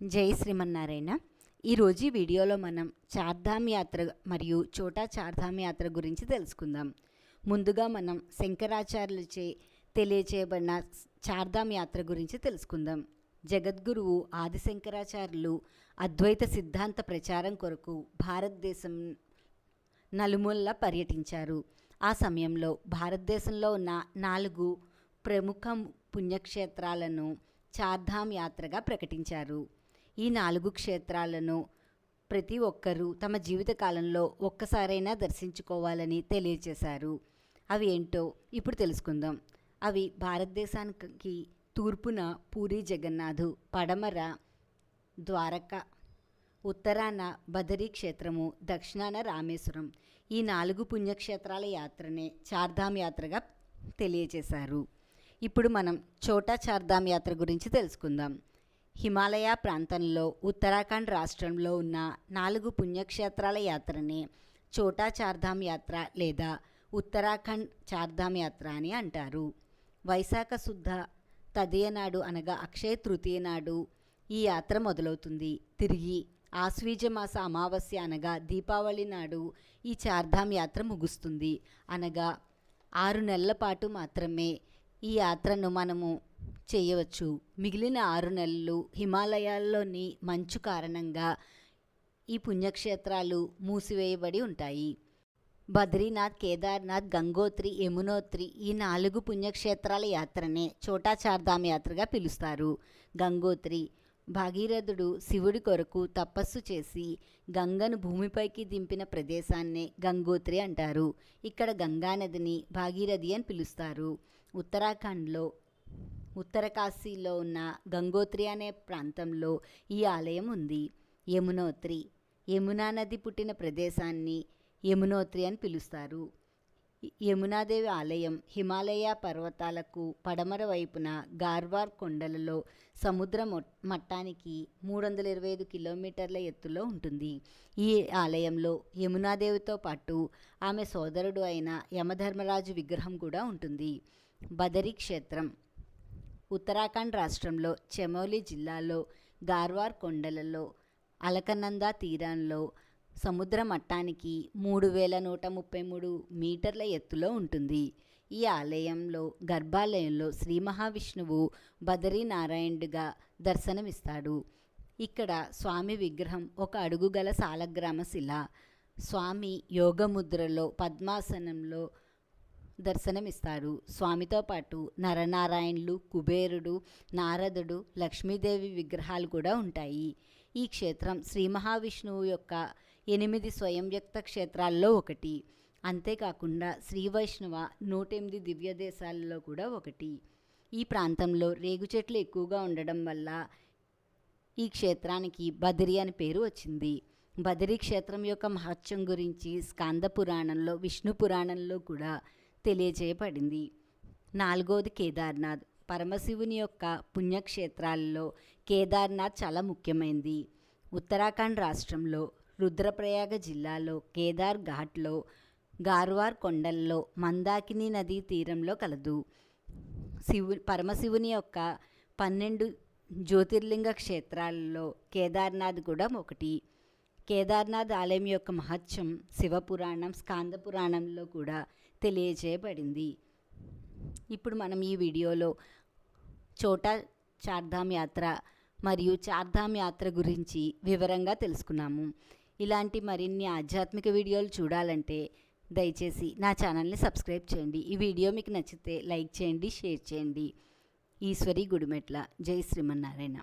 జై శ్రీమన్నారాయణ. ఈరోజు ఈ వీడియోలో మనం చార్ధామ్ యాత్ర మరియు చోటా చార్ధామ్ యాత్ర గురించి తెలుసుకుందాం. ముందుగా మనం శంకరాచార్యులచే తెలియచేయబడిన చార్ధామ్ యాత్ర గురించి తెలుసుకుందాం. జగద్గురువు ఆదిశంకరాచార్యులు అద్వైత సిద్ధాంత ప్రచారం కొరకు భారతదేశం నలుమూలలా పర్యటించారు. ఆ సమయంలో భారతదేశంలో ఉన్న 4 ప్రముఖ పుణ్యక్షేత్రాలను చార్ధామ్ యాత్రగా ప్రకటించారు. ఈ 4 క్షేత్రాలను ప్రతి ఒక్కరూ తమ జీవితకాలంలో ఒక్కసారైనా దర్శించుకోవాలని తెలియచేశారు. అవి ఏంటో ఇప్పుడు తెలుసుకుందాం. అవి భారతదేశానికి తూర్పున పూరి జగన్నాథు, పడమర ద్వారక, ఉత్తరాన బదరీ క్షేత్రము, దక్షిణాన రామేశ్వరం. ఈ 4 పుణ్యక్షేత్రాల యాత్రనే చార్ధామ్ యాత్రగా తెలియచేశారు. ఇప్పుడు మనం చోటా చార్ధామ్ యాత్ర గురించి తెలుసుకుందాం. హిమాలయ ప్రాంతంలో ఉత్తరాఖండ్ రాష్ట్రంలో ఉన్న 4 పుణ్యక్షేత్రాల యాత్రనే చోటా చార్ధామ్ యాత్ర లేదా ఉత్తరాఖండ్ చార్ధామ్ యాత్ర అని అంటారు. వైశాఖ శుద్ధ తదియ నాడు అనగా అక్షయ తృతీయ నాడు ఈ యాత్ర మొదలవుతుంది. తిరిగి ఆశ్వీజ మాస అమావాస్య అనగా దీపావళి నాడు ఈ చార్ధామ్ యాత్ర ముగుస్తుంది. అనగా 6 నెలల పాటు మాత్రమే ఈ యాత్రను మనము చేయవచ్చు. మిగిలిన 6 నెలలు హిమాలయాల్లోని మంచు కారణంగా ఈ పుణ్యక్షేత్రాలు మూసివేయబడి ఉంటాయి. బద్రీనాథ్, కేదార్నాథ్, గంగోత్రి, యమునోత్రి ఈ 4 పుణ్యక్షేత్రాల యాత్రనే చోటా చార్ధామ్ యాత్రగా పిలుస్తారు. గంగోత్రి భాగీరథుడు శివుడి కొరకు తపస్సు చేసి గంగను భూమిపైకి దింపిన ప్రదేశాన్నే గంగోత్రి అంటారు. ఇక్కడ గంగానదిని భాగీరథి అని పిలుస్తారు. ఉత్తరాఖండ్లో ఉత్తరకాశీలో ఉన్న గంగోత్రి అనే ప్రాంతంలో ఈ ఆలయం ఉంది. యమునోత్రి యమునా నది పుట్టిన ప్రదేశాన్ని యమునోత్రి అని పిలుస్తారు. యమునాదేవి ఆలయం హిమాలయ పర్వతాలకు పడమర వైపున గార్వార్ కొండలలో సముద్ర మట్టానికి 325 కిలోమీటర్ల ఎత్తులో ఉంటుంది. ఈ ఆలయంలో యమునాదేవితో పాటు ఆమె సోదరుడు అయిన యమధర్మరాజు విగ్రహం కూడా ఉంటుంది. బదరీ క్షేత్రం ఉత్తరాఖండ్ రాష్ట్రంలో చమోలి జిల్లాలో గార్వార్ కొండలలో అలకనందా తీరంలో సముద్ర మట్టానికి 3133 మీటర్ల ఎత్తులో ఉంటుంది. ఈ ఆలయంలో గర్భాలయంలో శ్రీ మహావిష్ణువు బదరీ నారాయణుడిగా దర్శనమిస్తాడు. ఇక్కడ స్వామి విగ్రహం 1 అడుగు గల సాలగ్రామ శిల. స్వామి యోగముద్రలో పద్మాసనంలో దర్శనమిస్తారు. స్వామితో పాటు నరనారాయణులు, కుబేరుడు, నారదుడు, లక్ష్మీదేవి విగ్రహాలు కూడా ఉంటాయి. ఈ క్షేత్రం శ్రీ మహావిష్ణువు యొక్క 8 స్వయం వ్యక్త క్షేత్రాల్లో ఒకటి. అంతేకాకుండా శ్రీ వైష్ణవ 108 దివ్య దేశాలలో కూడా ఒకటి. ఈ ప్రాంతంలో రేగు చెట్లు ఎక్కువగా ఉండడం వల్ల ఈ క్షేత్రానికి బదరీ అని పేరు వచ్చింది. బదరీ క్షేత్రం యొక్క మహత్యం గురించి స్కాంద పురాణంలో, విష్ణు పురాణంలో కూడా తెలియజేయబడింది. 4వది కేదార్నాథ్. పరమశివుని యొక్క పుణ్యక్షేత్రాల్లో కేదార్నాథ్ చాలా ముఖ్యమైనది. ఉత్తరాఖండ్ రాష్ట్రంలో రుద్రప్రయాగ జిల్లాలో కేదార్ ఘాట్లో గార్వార్ కొండల్లో మందాకిని నదీ తీరంలో కలదు. పరమశివుని యొక్క 12 జ్యోతిర్లింగ క్షేత్రాలలో కేదార్నాథ్ కూడా ఒకటి. కేదార్నాథ్ ఆలయం యొక్క మహత్యం శివపురాణం, స్కాంద పురాణంలో కూడా తెలియజేయబడింది. ఇప్పుడు మనం ఈ వీడియోలో చోటా చార్ధామ్ యాత్ర మరియు చార్ధామ్ యాత్ర గురించి వివరంగా తెలుసుకున్నాము. ఇలాంటి మరిన్ని ఆధ్యాత్మిక వీడియోలు చూడాలంటే దయచేసి నా ఛానల్ని సబ్స్క్రైబ్ చేయండి. ఈ వీడియో మీకు నచ్చితే లైక్ చేయండి, షేర్ చేయండి. ఈశ్వరి గుడిమెట్ల. జై శ్రీమన్నారాయణ.